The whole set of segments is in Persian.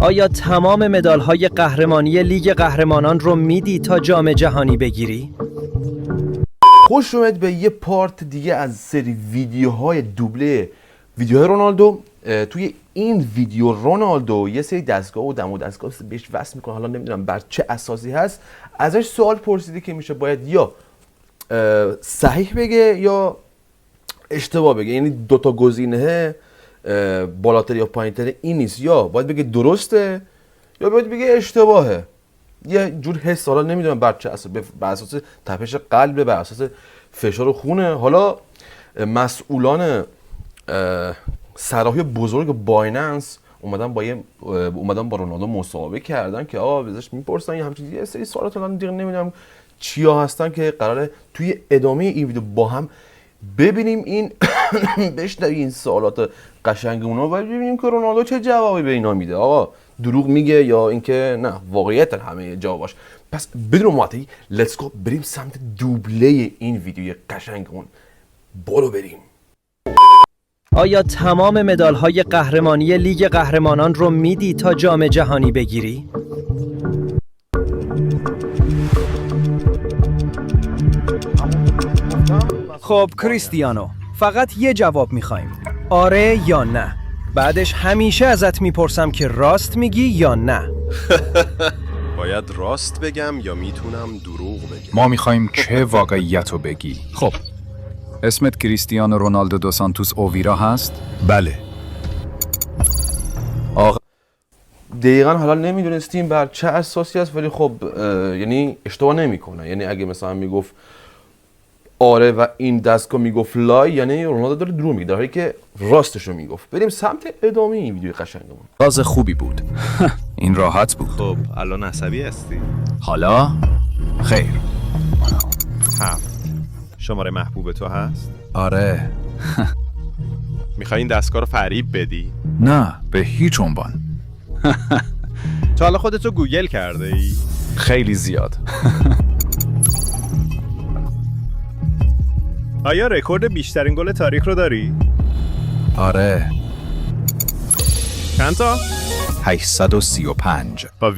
آیا تمام مدال‌های قهرمانی لیگ قهرمانان رو میدی تا جام جهانی بگیری؟ خوش اومد به یه پارت دیگه از سری ویدیوهای دوبله ویدیوهای رونالدو. توی این ویدیو رونالدو یه سری دستگاه و دم و دستگاه بهش وصل میکنه، حالا نمیدونم بر چه اساسی هست. ازش سوال پرسیده که میشه باید یا صحیح بگه یا اشتباه بگه، یعنی دوتا گزینه بالاتر یا پایینتر این نیست، یا باید بگه درسته یا باید بگه اشتباهه. یه جور حس، حالا نمیدونم بر چه اساس، بر اساس تپش قلب، بر اساس فشار خونه. حالا مسئولان صراحی بزرگ بایننس اومدن با رونالدو مصاحبه کردن که ازش میپرسن یه همچین یه سری سوالات، الان دیگه نمیدونم چیا هستن که قراره توی ادامه این ویدیو با هم ببینیم. این بشنویم این سوالات قشنگ اونا و ببینیم که رونالدو چه جوابی به اینا میده. آقا دروغ میگه یا اینکه نه واقعیت همه جواباش. پس بدون معطلی لیتس گو بریم سمت دوبله این ویدیو قشنگ اون. برو بریم. آیا تمام مدال‌های قهرمانی لیگ قهرمانان رو میدی تا جام جهانی بگیری؟ خب کریستیانو، فقط یه جواب میخوایم، آره یا نه. بعدش همیشه ازت میپرسم که راست میگی یا نه. باید راست بگم یا میتونم دروغ بگم؟ ما میخوایم چه واقعیت رو بگی. خب اسمت کریستیانو رونالدو دو سانتوس اوویرا هست؟ بله. آقا دقیقا حالا نمیدونستیم بر چه اساسی است، ولی خب یعنی اشتباه نمیکنه. یعنی اگه مثلا میگفت آره و این دستگاه میگفت لای، یعنی رونالدو داره دروغ میگه، در حالی که راستش رو میگفت. بریم سمت ادامه این ویدیو قشنگمون. باز خوبی بود. این راحت بود. خب الان عصبی هستی؟ حالا خیر. 7 شماره محبوب تو هست؟ آره. میخوای این دستگاه رو فریب بدی؟ نه به هیچ عنوان. تو حالا خودتو گوگل کرده ای؟ خیلی زیاد. آیا رکورد بیشترین گل تاریخ رو داری؟ آره. چند تا؟ 835. با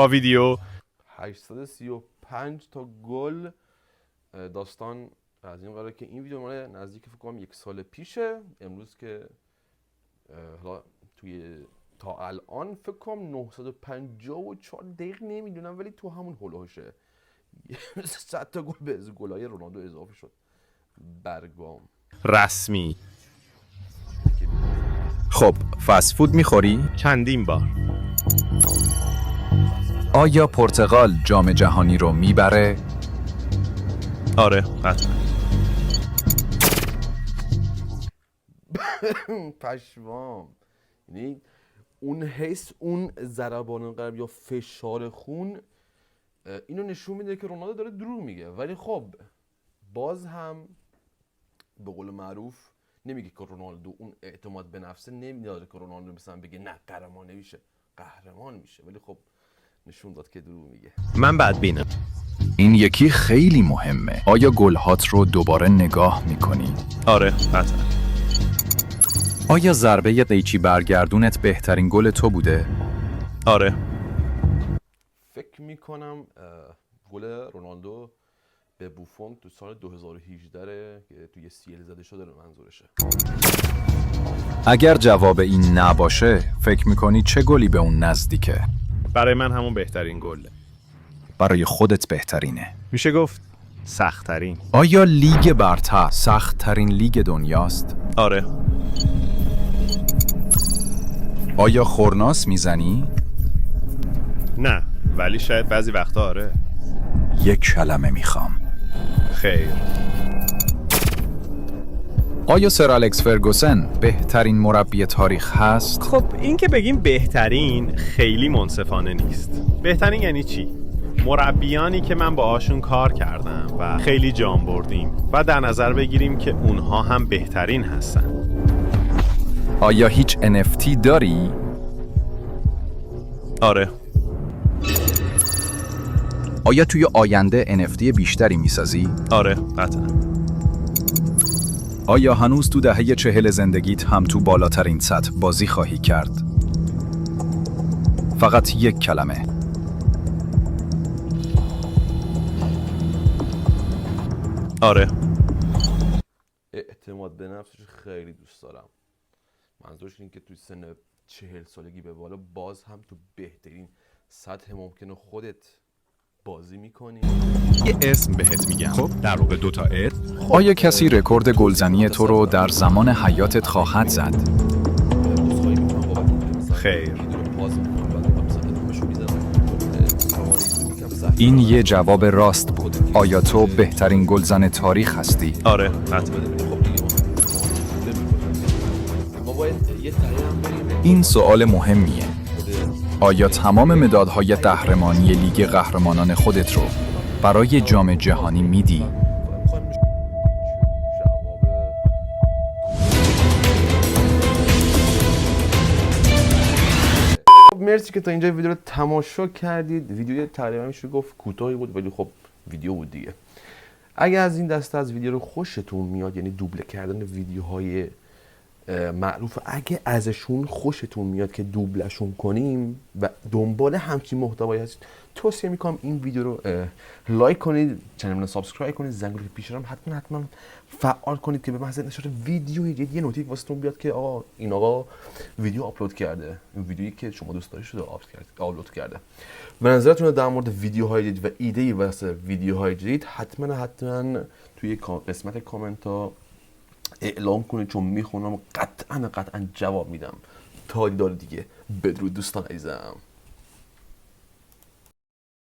ویدیو 835 تا گل. داستان از این قراره که این ویدیو مال نزدیک فکر کنم 1 سال پیشه. امروز که حالا توی تا الان فکر کنم 954 دقیقه نمیدونم، ولی تو همون هولوشه 100 تا گل به گلای رونالدو اضافه شد. برگام رسمی. خب فست فود میخوری؟ چندین بار. آیا پرتغال جام جهانی رو میبره؟ آره قطعا. پشمام. یعنی اون حس، اون ضربان قلب یا فشار خون اینو نشون میده که رونالدو داره دروغ میگه. ولی خب باز هم به قول معروف نمیگه که رونالدو اون اعتماد به نفسه نمیداره که رونالدو مثلا بگه نه قهرمان نمیشه، قهرمان میشه. ولی خب نشون داد که دروغ میگه. من بدبینم. این یکی خیلی مهمه. آیا گلهات رو دوباره نگاه میکنی؟ آره قطعا. آیا ضربه قیچی برگردونت بهترین گل تو بوده؟ آره. فکر میکنم گل رونالدو به بوفون تو سال 2018 که توی CL زده شده رو منظورشه. اگر جواب این نباشه فکر میکنی چه گلی به اون نزدیکه؟ برای من همون بهترین گله. برای خودت بهترینه. میشه گفت سخت‌ترین. آیا لیگ برتر سخت‌ترین لیگ دنیاست؟ آره. آیا خورناس میزنی؟ نه ولی شاید بعضی وقتا آره. یک کلمه میخوام. خیر. آیا سر الکس فرگوسن بهترین مربی تاریخ هست؟ خب این که بگیم بهترین خیلی منصفانه نیست. بهترین یعنی چی؟ مربیانی که من باهاشون کار کردم و خیلی جام بردیم و در نظر بگیریم که اونها هم بهترین هستن. آیا هیچ NFT داری؟ آره. آیا توی آینده NFT بیشتری میسازی؟ آره قطعا. آیا هنوز تو دهه 40 زندگیت هم تو بالاترین سطح بازی خواهی کرد؟ فقط یک کلمه. آره. اعتماد به نفسش خیلی دوست دارم. منظورش اینه که توی سن 40 سالگی به بالا باز هم تو بهترین سطح ممکنه خودت بازی میکنی. یه اسم بهت میگم. خب در واقع 2 تا آیا کسی رکورد گلزنی تو رو در زمان حیاتت خواهد زد؟ خیر. این یه جواب راست بود. آیا تو بهترین گلزن تاریخ هستی؟ آره حتما. این سوال مهمیه. آیا تمام مدادهای قهرمانی لیگ قهرمانان خودت رو برای جام جهانی میدی؟ مرسی که تا اینجا ویدیو رو تماشا کردید. ویدیو تقریبا میشه گفت کوتاهی بود ولی خب ویدیو بود دیگه. اگه از این دسته از ویدیو رو خوشتون میاد، یعنی دوبله کردن ویدیوهای معروف، اگه ازشون خوشتون میاد که دوبلشون کنیم و دنبال همچین محتوایی هستید، توصیه میکنم این ویدیو رو لایک کنید، چنل رو سابسکرایب کنید، زنگوله پیش رو حتما فعال کنید که به محض نشر ویدیویی یه نوتیفیکیشن واسهتون بیاد که آقا این آقا ویدیو آپلود کرده، این ویدیویی که شما دوست دارید شده آپلود کرده. به نظرتون در مورد ویدیوهای جدید و ایده‌ای واسه ویدیوهای جدید حتما توی قسمت کامنت ها اعلام کنید، چون میخونم قطعا جواب میدم. تا دیدار دیگه، بدرود دوستان عزیزم.